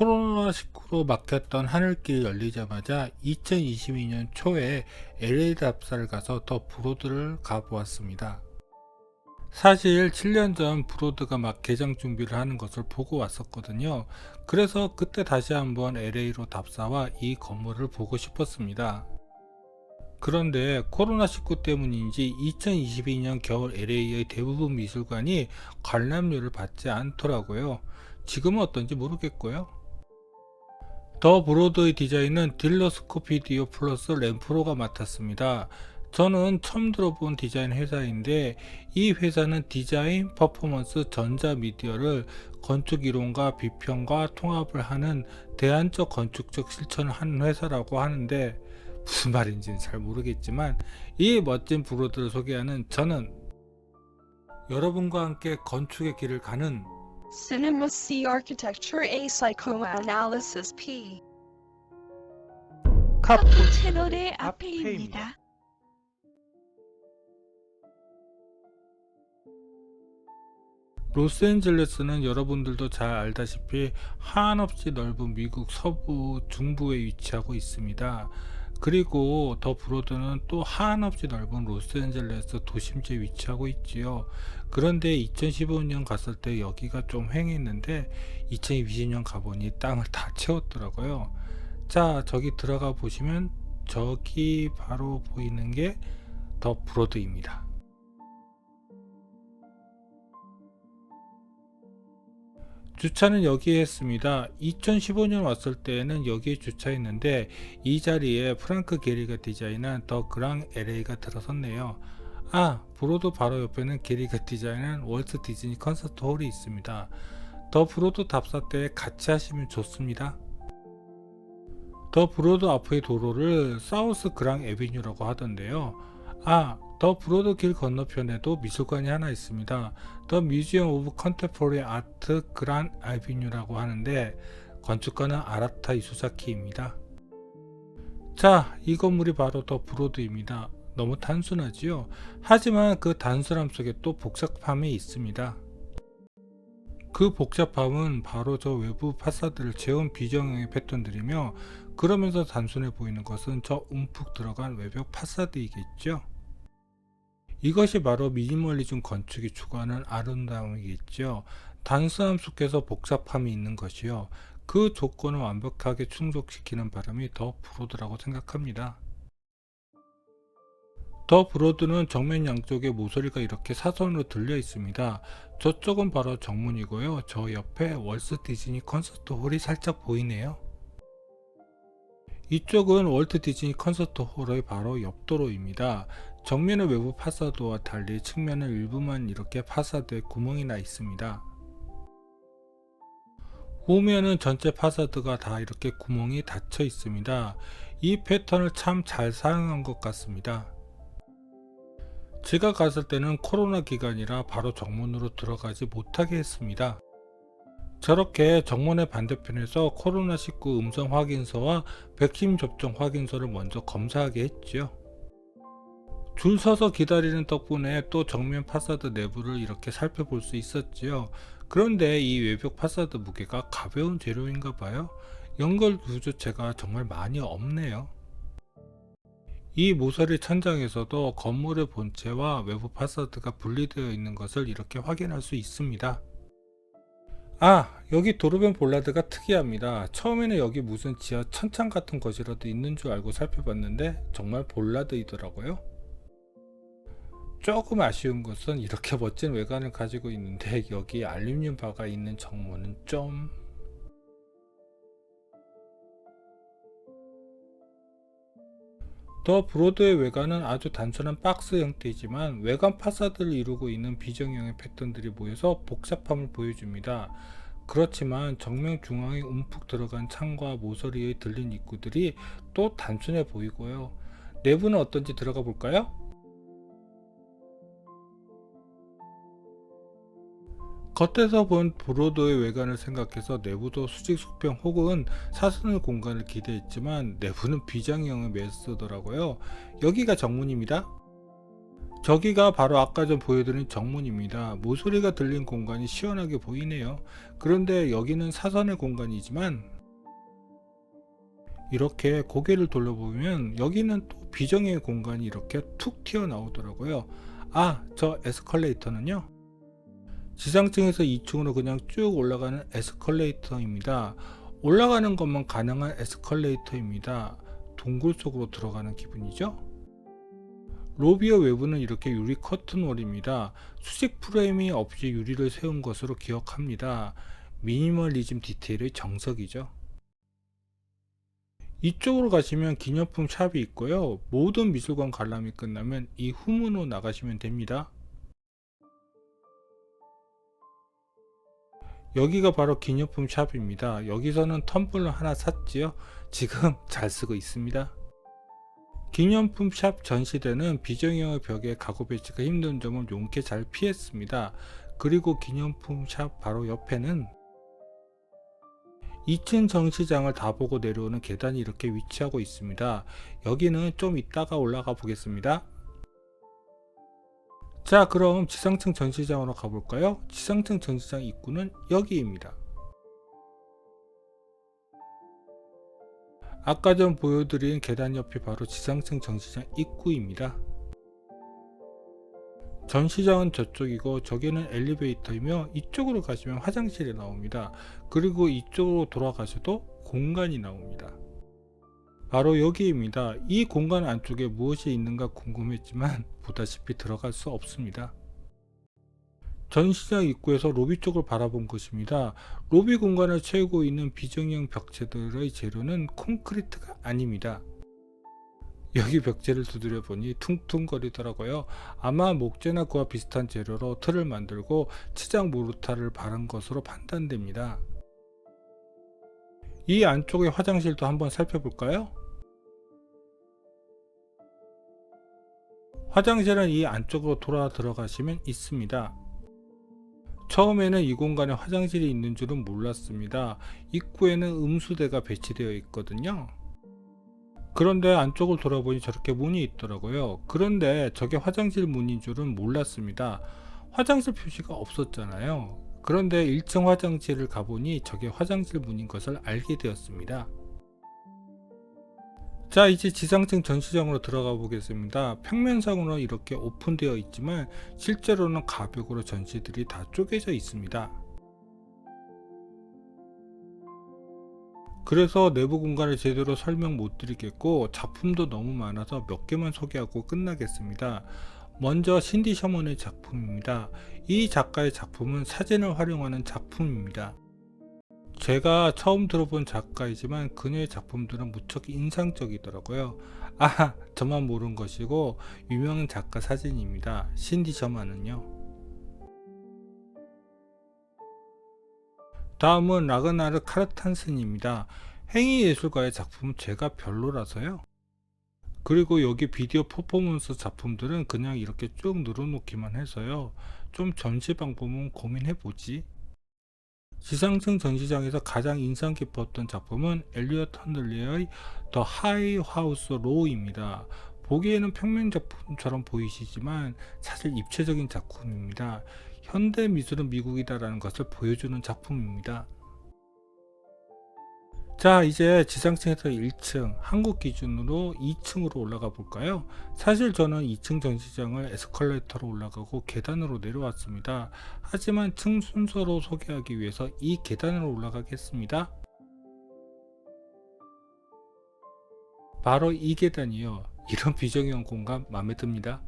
코로나19로 막혔던 하늘길이 열리자마자 2022년 초에 LA 답사를 가서 더 브로드를 가보았습니다. 사실 7년 전 브로드가 막 개장 준비를 하는 것을 보고 왔었거든요. 그래서 그때 다시 한번 LA로 답사와 이 건물을 보고 싶었습니다. 그런데 코로나19 때문인지 2022년 겨울 LA의 대부분 미술관이 관람료를 받지 않더라고요. 지금은 어떤지 모르겠고요. 더 브로드의 디자인은 딜러 스코피디오 플러스 램프로가 맡았습니다. 저는 처음 들어본 디자인 회사인데 이 회사는 디자인, 퍼포먼스, 전자 미디어를 건축 이론과 비평과 통합을 하는 대안적 건축적 실천을 하는 회사라고 하는데 무슨 말인지는 잘 모르겠지만 이 멋진 브로드를 소개하는 저는 여러분과 함께 건축의 길을 가는 Cinema C Architecture A Psychoanalysis P 카푸 채널의 앞에입니다. 로스앤젤레스는 여러분들도 잘 알다시피 한없이 넓은 미국 서부 중부에 위치하고 있습니다. 그리고 더 브로드는 또 한없이 넓은 로스앤젤레스 도심지에 위치하고 있지요. 그런데 2015년 갔을 때 여기가 좀 횡했는데 2020년 가보니 땅을 다 채웠더라고요. 자, 저기 들어가 보시면 저기 바로 보이는 게 더 브로드입니다. 주차는 여기에 했습니다. 2015년 왔을 때에는 여기에 주차했는데 이 자리에 프랑크 게리가 디자인한 더 그랑 LA가 들어섰네요. 브로드 바로 옆에는 게리가 디자인한 월트 디즈니 콘서트 홀이 있습니다. 더 브로드 답사 때 같이 하시면 좋습니다. 더 브로드 앞의 도로를 사우스 그랑 에비뉴라고 하던데요. 더 브로드 길 건너편에도 미술관이 하나 있습니다. 더 뮤지엄 오브 컨템포러리 아트 그란 아비뉴라고 하는데 건축가는 아라타 이수사키입니다. 자, 이 건물이 바로 더 브로드입니다. 너무 단순하지요? 하지만 그 단순함 속에 또 복잡함이 있습니다. 그 복잡함은 바로 저 외부 파사드를 채운 비정형의 패턴들이며 그러면서 단순해 보이는 것은 저 움푹 들어간 외벽 파사드이겠죠? 이것이 바로 미니멀리즘 건축이 추구하는 아름다움이겠죠. 단순함 속에서 복잡함이 있는 것이요. 그 조건을 완벽하게 충족시키는 바람이 더 브로드라고 생각합니다. 더 브로드는 정면 양쪽에 모서리가 이렇게 사선으로 들려 있습니다. 저쪽은 바로 정문이고요. 저 옆에 월트 디즈니 콘서트 홀이 살짝 보이네요. 이쪽은 월트 디즈니 콘서트 홀의 바로 옆 도로입니다. 정면의 외부 파사드와 달리 측면은 일부만 이렇게 파사드에 구멍이 나 있습니다. 후면은 전체 파사드가 다 이렇게 구멍이 닫혀 있습니다. 이 패턴을 참 잘 사용한 것 같습니다. 제가 갔을 때는 코로나 기간이라 바로 정문으로 들어가지 못하게 했습니다. 저렇게 정문의 반대편에서 코로나19 음성 확인서와 백신 접종 확인서를 먼저 검사하게 했죠. 줄 서서 기다리는 덕분에 또 정면 파사드 내부를 이렇게 살펴볼 수 있었지요. 그런데 이 외벽 파사드 무게가 가벼운 재료인가 봐요. 연결 구조체가 정말 많이 없네요. 이 모서리 천장에서도 건물의 본체와 외부 파사드가 분리되어 있는 것을 이렇게 확인할 수 있습니다. 여기 도르벤 볼라드가 특이합니다. 처음에는 여기 무슨 지하 천창 같은 것이라도 있는 줄 알고 살펴봤는데 정말 볼라드이더라고요. 조금 아쉬운 것은 이렇게 멋진 외관을 가지고 있는데 여기 알루미늄 바가 있는 정문은 좀... 더 브로드의 외관은 아주 단순한 박스 형태이지만 외관 파사드를 이루고 있는 비정형의 패턴들이 모여서 복잡함을 보여줍니다. 그렇지만 정면 중앙에 움푹 들어간 창과 모서리에 들린 입구들이 또 단순해 보이고요. 내부는 어떤지 들어가 볼까요? 겉에서 본 브로드의 외관을 생각해서 내부도 수직 수평 혹은 사선의 공간을 기대했지만 내부는 비장형을 매쓰더라고요. 여기가 정문입니다. 저기가 바로 아까 전 보여드린 정문입니다. 모서리가 들린 공간이 시원하게 보이네요. 그런데 여기는 사선의 공간이지만 이렇게 고개를 돌려보면 여기는 또 비정의 공간이 이렇게 툭 튀어나오더라고요. 아, 저 에스컬레이터는요, 지상층에서 2층으로 그냥 쭉 올라가는 에스컬레이터입니다. 올라가는 것만 가능한 에스컬레이터입니다. 동굴 속으로 들어가는 기분이죠. 로비의 외부는 이렇게 유리 커튼월입니다. 수직 프레임이 없이 유리를 세운 것으로 기억합니다. 미니멀리즘 디테일의 정석이죠. 이쪽으로 가시면 기념품 샵이 있고요. 모든 미술관 관람이 끝나면 이 후문으로 나가시면 됩니다. 여기가 바로 기념품 샵입니다. 여기서는 텀블러 하나 샀지요. 지금 잘 쓰고 있습니다. 기념품 샵 전시대는 비정형의 벽에 가구 배치가 힘든 점을 용케 잘 피했습니다. 그리고 기념품 샵 바로 옆에는 2층 전시장을 다 보고 내려오는 계단이 이렇게 위치하고 있습니다. 여기는 좀 이따가 올라가 보겠습니다. 자, 그럼 지상층 전시장으로 가볼까요? 지상층 전시장 입구는 여기입니다. 아까 전 보여드린 계단 옆이 바로 지상층 전시장 입구입니다. 전시장은 저쪽이고 저기는 엘리베이터이며 이쪽으로 가시면 화장실이 나옵니다. 그리고 이쪽으로 돌아가셔도 공간이 나옵니다. 바로 여기입니다. 이 공간 안쪽에 무엇이 있는가 궁금했지만 보다시피 들어갈 수 없습니다. 전시장 입구에서 로비 쪽을 바라본 것입니다. 로비 공간을 채우고 있는 비정형 벽체들의 재료는 콘크리트가 아닙니다. 여기 벽체를 두드려 보니 퉁퉁거리더라고요. 아마 목재나 그와 비슷한 재료로 틀을 만들고 치장 모르타를 바른 것으로 판단됩니다. 이 안쪽의 화장실도 한번 살펴볼까요? 화장실은 이 안쪽으로 돌아 들어가시면 있습니다. 처음에는 이 공간에 화장실이 있는 줄은 몰랐습니다. 입구에는 음수대가 배치되어 있거든요. 그런데 안쪽을 돌아보니 저렇게 문이 있더라고요. 그런데 저게 화장실 문인 줄은 몰랐습니다. 화장실 표시가 없었잖아요. 그런데 1층 화장실을 가보니 저게 화장실 문인 것을 알게 되었습니다. 자, 이제 지상층 전시장으로 들어가 보겠습니다. 평면상으로 이렇게 오픈되어 있지만 실제로는 가벽으로 전시들이 다 쪼개져 있습니다. 그래서 내부 공간을 제대로 설명 못 드리겠고 작품도 너무 많아서 몇 개만 소개하고 끝나겠습니다. 먼저 신디 셔먼의 작품입니다. 이 작가의 작품은 사진을 활용하는 작품입니다. 제가 처음 들어본 작가이지만 그녀의 작품들은 무척 인상적이더라고요. 아, 저만 모르는 것이고 유명한 작가 사진입니다. 신디 셔먼은요. 다음은 라그나르 카르탄슨입니다. 행위예술가의 작품은 제가 별로라서요. 그리고 여기 비디오 퍼포먼스 작품들은 그냥 이렇게 쭉 늘어놓기만 해서요. 좀 전시 방법은 고민해보지. 지상층 전시장에서 가장 인상 깊었던 작품은 엘리엇 헌들리의 더 하이 하우스 로우입니다. 보기에는 평면 작품처럼 보이시지만 사실 입체적인 작품입니다. 현대 미술은 미국이다라는 것을 보여주는 작품입니다. 자, 이제 지상층에서 1층, 한국 기준으로 2층으로 올라가 볼까요? 사실 저는 2층 전시장을 에스컬레이터로 올라가고 계단으로 내려왔습니다. 하지만 층 순서로 소개하기 위해서 이 계단으로 올라가겠습니다. 바로 이 계단이요. 이런 비정형 공간 마음에 듭니다.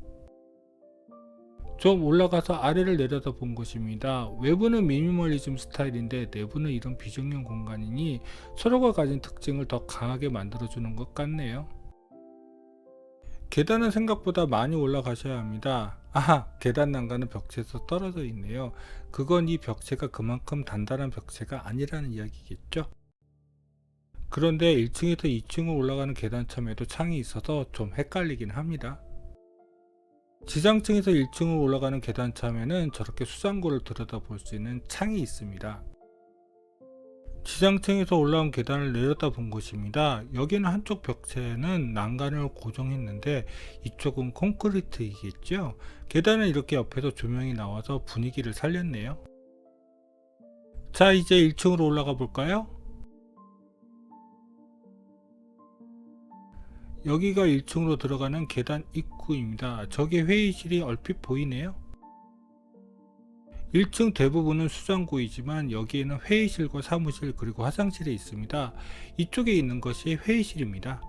좀 올라가서 아래를 내려다 본 것입니다. 외부는 미니멀리즘 스타일인데 내부는 이런 비정형 공간이니 서로가 가진 특징을 더 강하게 만들어주는 것 같네요. 계단은 생각보다 많이 올라가셔야 합니다. 아하, 계단 난간은 벽체에서 떨어져 있네요. 그건 이 벽체가 그만큼 단단한 벽체가 아니라는 이야기겠죠. 그런데 1층에서 2층으로 올라가는 계단참에도 창이 있어서 좀 헷갈리긴 합니다. 지상층에서 1층으로 올라가는 계단참에는 저렇게 수상고를 들여다볼 수 있는 창이 있습니다. 지상층에서 올라온 계단을 내려다 본 것입니다. 여기는 한쪽 벽체는 난간을 고정했는데 이쪽은 콘크리트이겠죠. 계단은 이렇게 옆에서 조명이 나와서 분위기를 살렸네요. 자, 이제 1층으로 올라가 볼까요? 여기가 1층으로 들어가는 계단 입구입니다. 저기 회의실이 얼핏 보이네요. 1층 대부분은 수장고이지만 여기에는 회의실과 사무실 그리고 화장실이 있습니다. 이쪽에 있는 것이 회의실입니다.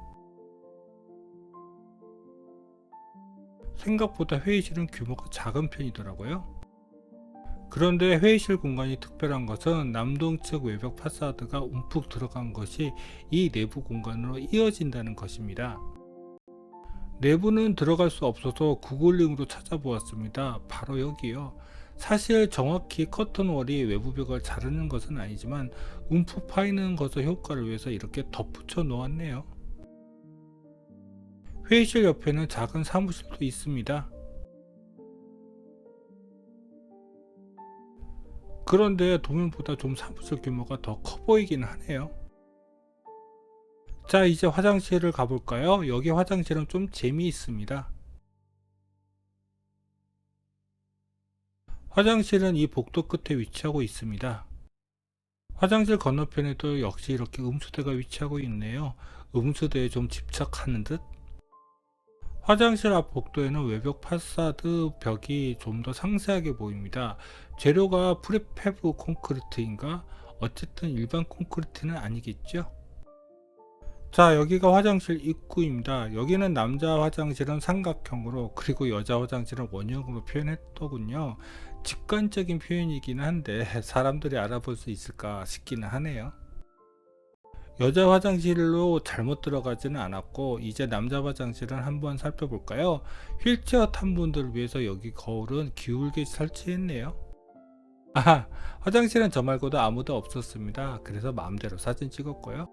생각보다 회의실은 규모가 작은 편이더라고요. 그런데 회의실 공간이 특별한 것은 남동측 외벽 파사드가 움푹 들어간 것이 이 내부 공간으로 이어진다는 것입니다. 내부는 들어갈 수 없어서 구글링으로 찾아보았습니다. 바로 여기요. 사실 정확히 커튼월이 외부 벽을 자르는 것은 아니지만 움푹 파이는 것의 효과를 위해서 이렇게 덧붙여 놓았네요. 회의실 옆에는 작은 사무실도 있습니다. 그런데 도면보다 좀 사무실 규모가 더 커 보이긴 하네요. 자, 이제 화장실을 가볼까요? 여기 화장실은 좀 재미있습니다. 화장실은 이 복도 끝에 위치하고 있습니다. 화장실 건너편에도 역시 이렇게 음수대가 위치하고 있네요. 음수대에 좀 집착하는 듯? 화장실 앞 복도에는 외벽 파사드 벽이 좀 더 상세하게 보입니다. 재료가 프리패브 콘크리트인가? 어쨌든 일반 콘크리트는 아니겠죠? 자, 여기가 화장실 입구입니다. 여기는 남자 화장실은 삼각형으로 그리고 여자 화장실은 원형으로 표현했더군요. 직관적인 표현이긴 한데 사람들이 알아볼 수 있을까 싶기는 하네요. 여자 화장실로 잘못 들어가지는 않았고 이제 남자 화장실은 한번 살펴볼까요? 휠체어 탄 분들을 위해서 여기 거울은 기울게 설치했네요. 아, 화장실은 저 말고도 아무도 없었습니다. 그래서 마음대로 사진 찍었고요.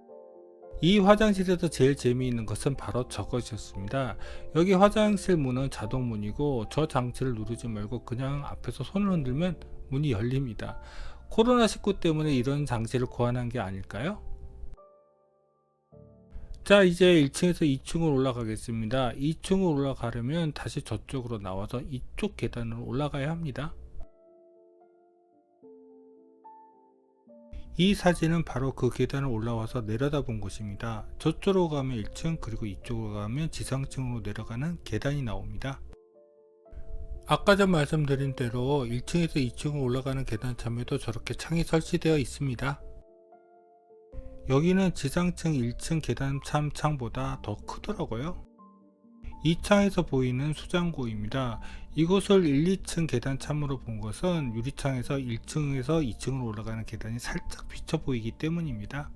이 화장실에서 제일 재미있는 것은 바로 저것이었습니다. 여기 화장실 문은 자동문이고 저 장치를 누르지 말고 그냥 앞에서 손을 흔들면 문이 열립니다. 코로나19 때문에 이런 장치를 고안한 게 아닐까요? 자, 이제 1층에서 2층으로 올라가겠습니다. 2층으로 올라가려면 다시 저쪽으로 나와서 이쪽 계단으로 올라가야 합니다. 이 사진은 바로 그 계단을 올라와서 내려다본 곳입니다. 저쪽으로 가면 1층 그리고 이쪽으로 가면 지상층으로 내려가는 계단이 나옵니다. 아까 전 말씀드린 대로 1층에서 2층으로 올라가는 계단 참에도 저렇게 창이 설치되어 있습니다. 여기는 지상층 1층 계단 참 창보다 더 크더라고요. 이 창에서 보이는 수장고입니다. 이곳을 1, 2층 계단 참으로 본 것은 유리창에서 1층에서 2층으로 올라가는 계단이 살짝 비쳐 보이기 때문입니다.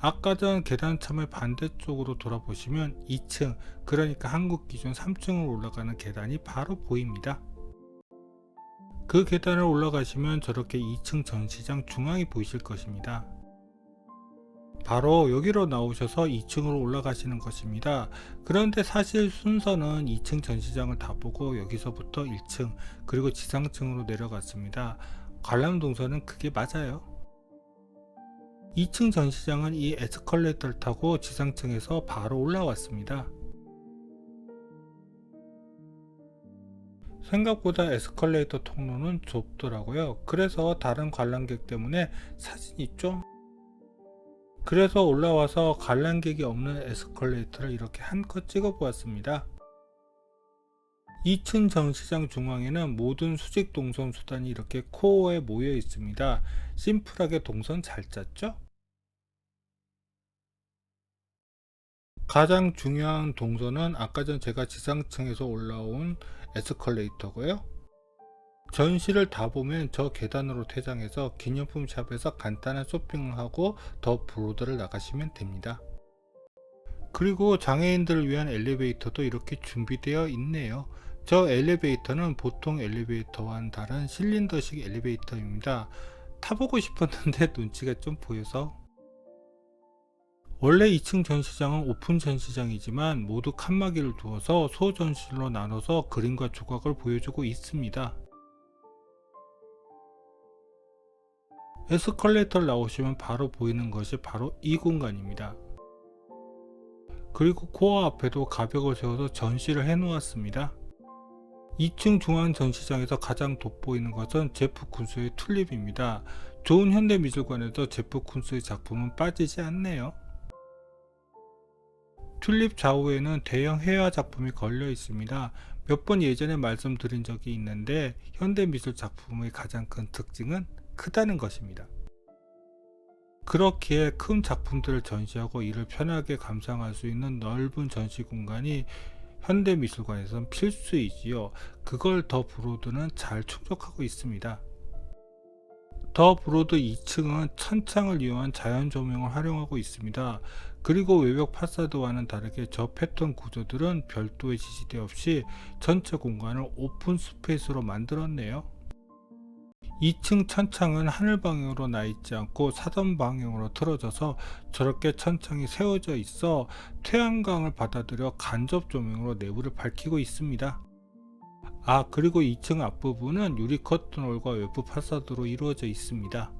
아까 전 계단 참의 반대쪽으로 돌아보시면 2층, 그러니까 한국 기준 3층으로 올라가는 계단이 바로 보입니다. 그 계단을 올라가시면 저렇게 2층 전시장 중앙이 보이실 것입니다. 바로 여기로 나오셔서 2층으로 올라가시는 것입니다. 그런데 사실 순서는 2층 전시장을 다 보고 여기서부터 1층 그리고 지상층으로 내려갔습니다. 관람 동선은 그게 맞아요. 2층 전시장은 이 에스컬레이터를 타고 지상층에서 바로 올라왔습니다. 생각보다 에스컬레이터 통로는 좁더라고요. 그래서 다른 관람객 때문에 사진이 좀 그래서 올라와서 관람객이 없는 에스컬레이터를 이렇게 한컷 찍어 보았습니다. 2층 전시장 중앙에는 모든 수직 동선 수단이 이렇게 코어에 모여 있습니다. 심플하게 동선 잘 짰죠? 가장 중요한 동선은 아까 전 제가 지상층에서 올라온 에스컬레이터고요. 전시를 다 보면 저 계단으로 퇴장해서 기념품 샵에서 간단한 쇼핑을 하고 더 브로드를 나가시면 됩니다. 그리고 장애인들을 위한 엘리베이터도 이렇게 준비되어 있네요. 저 엘리베이터는 보통 엘리베이터와는 다른 실린더식 엘리베이터입니다. 타보고 싶었는데 눈치가 좀 보여서. 원래 2층 전시장은 오픈 전시장이지만 모두 칸막이를 두어서 소전실로 나눠서 그림과 조각을 보여주고 있습니다. 에스컬레이터를 나오시면 바로 보이는 것이 바로 이 공간입니다. 그리고 코어 앞에도 가벽을 세워서 전시를 해 놓았습니다. 2층 중앙 전시장에서 가장 돋보이는 것은 제프 쿤스의 튤립입니다. 좋은 현대미술관에도 제프 쿤스의 작품은 빠지지 않네요. 튤립 좌우에는 대형 회화 작품이 걸려 있습니다. 몇 번 예전에 말씀드린 적이 있는데 현대미술 작품의 가장 큰 특징은 크다는 것입니다. 그렇기에 큰 작품들을 전시하고 이를 편하게 감상할 수 있는 넓은 전시 공간이 현대미술관에선 필수이지요. 그걸 더 브로드는 잘 충족하고 있습니다. 더 브로드 2층은 천창을 이용한 자연 조명을 활용하고 있습니다. 그리고 외벽 파사드와는 다르게 저 패턴 구조들은 별도의 지지대 없이 전체 공간을 오픈 스페이스로 만들었네요. 2층 천창은 하늘 방향으로 나 있지 않고 사선 방향으로 틀어져서 저렇게 천창이 세워져 있어 태양광을 받아들여 간접 조명으로 내부를 밝히고 있습니다. 그리고 2층 앞부분은 유리 커튼홀과 외부 파사드로 이루어져 있습니다.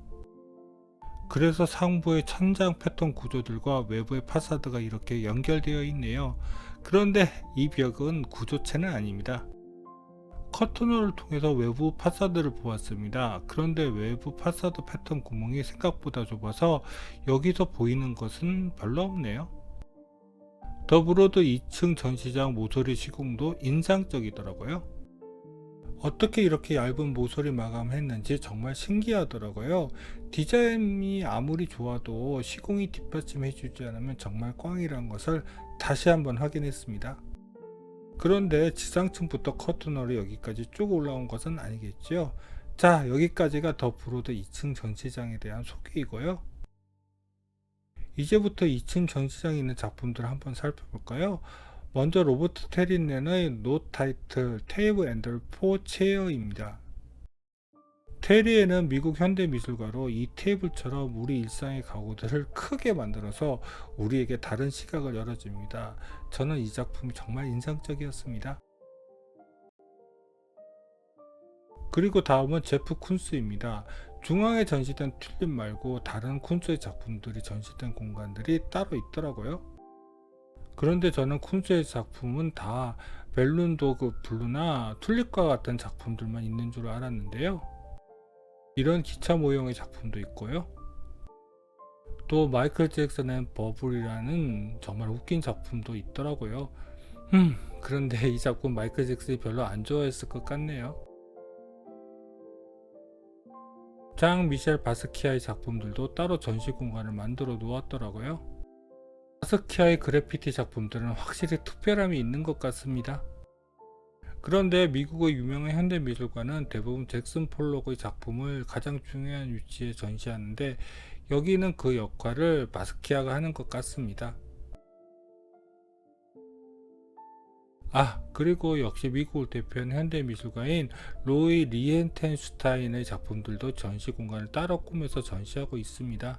그래서 상부의 천장 패턴 구조들과 외부의 파사드가 이렇게 연결되어 있네요. 그런데 이 벽은 구조체는 아닙니다. 커튼홀을 통해서 외부 파사드를 보았습니다. 그런데 외부 파사드 패턴 구멍이 생각보다 좁아서 여기서 보이는 것은 별로 없네요. 더불어도 2층 전시장 모서리 시공도 인상적이더라고요. 어떻게 이렇게 얇은 모서리 마감했는지 정말 신기하더라고요. 디자인이 아무리 좋아도 시공이 뒷받침해주지 않으면 정말 꽝이라는 것을 다시 한번 확인했습니다. 그런데 지상층부터 커튼홀이 여기까지 쭉 올라온 것은 아니겠죠. 자, 여기까지가 더 브로드 2층 전시장에 대한 소개이고요. 이제부터 2층 전시장에 있는 작품들을 한번 살펴볼까요? 먼저 로버트 테린넨의 노 타이틀 테이블 앤드 포 체어입니다. 테리에는 미국 현대미술가로 이 테이블처럼 우리 일상의 가구들을 크게 만들어서 우리에게 다른 시각을 열어줍니다. 저는 이 작품이 정말 인상적이었습니다. 그리고 다음은 제프 쿤스입니다. 중앙에 전시된 튤립 말고 다른 쿤스의 작품들이 전시된 공간들이 따로 있더라고요. 그런데 저는 쿤스의 작품은 다 벨룬도그 블루나 튤립과 같은 작품들만 있는 줄 알았는데요. 이런 기차 모형의 작품도 있고요. 또 마이클 잭슨의 버블이라는 정말 웃긴 작품도 있더라고요. 그런데 이 작품 마이클 잭슨이 별로 안 좋아했을 것 같네요. 장 미셸 바스키아의 작품들도 따로 전시 공간을 만들어 놓았더라고요. 바스키아의 그래피티 작품들은 확실히 특별함이 있는 것 같습니다. 그런데 미국의 유명한 현대미술관은 대부분 잭슨 폴록의 작품을 가장 중요한 위치에 전시하는데 여기는 그 역할을 바스키아가 하는 것 같습니다. 그리고 역시 미국을 대표하는 현대미술가인 로이 리엔텐슈타인의 작품들도 전시 공간을 따로 꾸며서 전시하고 있습니다.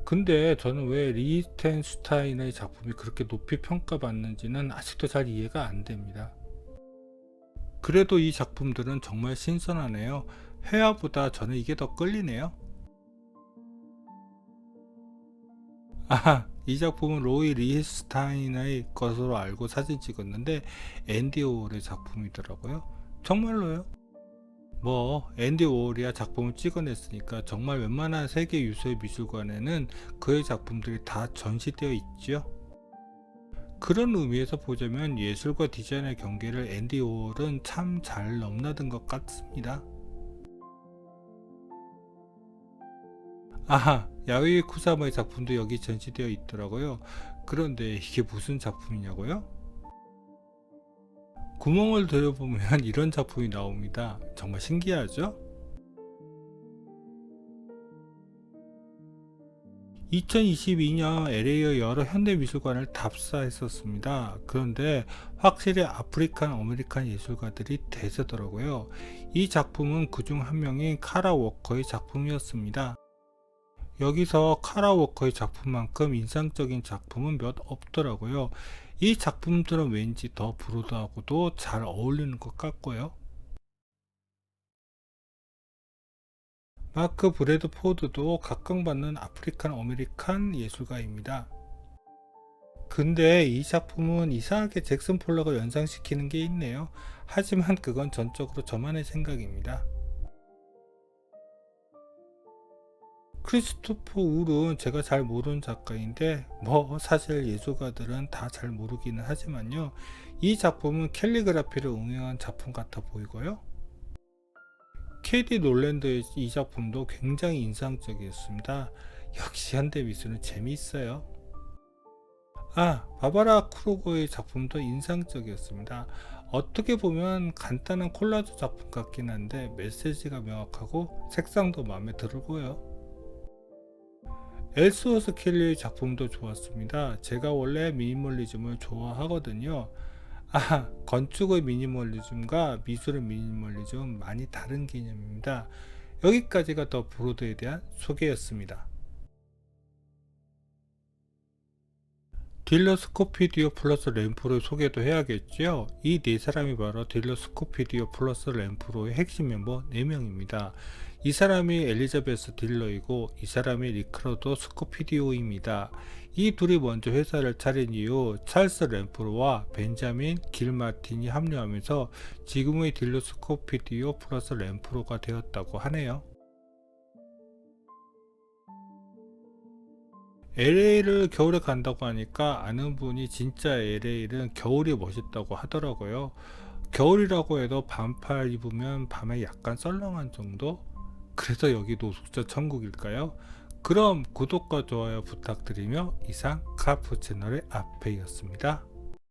근데 저는 왜 리텐슈타인의 작품이 그렇게 높이 평가받는지는 아직도 잘 이해가 안 됩니다. 그래도 이 작품들은 정말 신선하네요. 회화보다 저는 이게 더 끌리네요. 이 작품은 로이 리히스타인의 것으로 알고 사진 찍었는데 앤디 오홀의 작품이더라고요. 정말로요? 앤디 오홀이야 작품을 찍어냈으니까 정말 웬만한 세계 유수의 미술관에는 그의 작품들이 다 전시되어 있죠. 그런 의미에서 보자면 예술과 디자인의 경계를 앤디 오홀은 참 잘 넘나든 것 같습니다. 야웨이 쿠사마의 작품도 여기 전시되어 있더라고요. 그런데 이게 무슨 작품이냐고요? 구멍을 들여보면 이런 작품이 나옵니다. 정말 신기하죠? 2022년 LA의 여러 현대미술관을 답사했었습니다. 그런데 확실히 아프리칸 아메리칸 예술가들이 대세더라고요. 이 작품은 그중 한 명인 카라 워커의 작품이었습니다. 여기서 카라 워커의 작품만큼 인상적인 작품은 몇 없더라고요. 이 작품들은 왠지 더 브로드하고도 잘 어울리는 것 같고요. 마크 브래드포드도 각광받는 아프리칸 아메리칸 예술가입니다. 근데 이 작품은 이상하게 잭슨 폴락을 연상시키는 게 있네요. 하지만 그건 전적으로 저만의 생각입니다. 크리스토퍼 울은 제가 잘 모르는 작가인데 사실 예술가들은 다 잘 모르기는 하지만요. 이 작품은 캘리그라피를 응용한 작품 같아 보이고요. KD 놀랜드의 이 작품도 굉장히 인상적이었습니다. 역시 현대미술은 재미있어요. 바바라 크루거의 작품도 인상적이었습니다. 어떻게 보면 간단한 콜라주 작품 같긴 한데 메시지가 명확하고 색상도 마음에 들고요. 엘스워스 켈리의 작품도 좋았습니다. 제가 원래 미니멀리즘을 좋아하거든요. 건축의 미니멀리즘과 미술의 미니멀리즘 많이 다른 개념입니다. 여기까지가 더 브로드에 대한 소개였습니다. 딜러 스코피디오 플러스 램프로의 소개도 해야겠죠. 이 네 사람이 바로 딜러 스코피디오 플러스 램프로의 핵심 멤버 4명입니다. 이 사람이 엘리자베스 딜러이고 이 사람이 리카르도 스코피디오입니다. 이 둘이 먼저 회사를 차린 이후 찰스 램프로와 벤자민 길마틴이 합류하면서 지금의 딜러 스코피디오 플러스 램프로가 되었다고 하네요. LA를 겨울에 간다고 하니까 아는 분이 진짜 LA는 겨울이 멋있다고 하더라고요. 겨울이라고 해도 반팔 입으면 밤에 약간 썰렁한 정도? 그래서 여기 노숙자 천국일까요? 그럼 구독과 좋아요 부탁드리며 이상 카프 채널의 앞에였습니다.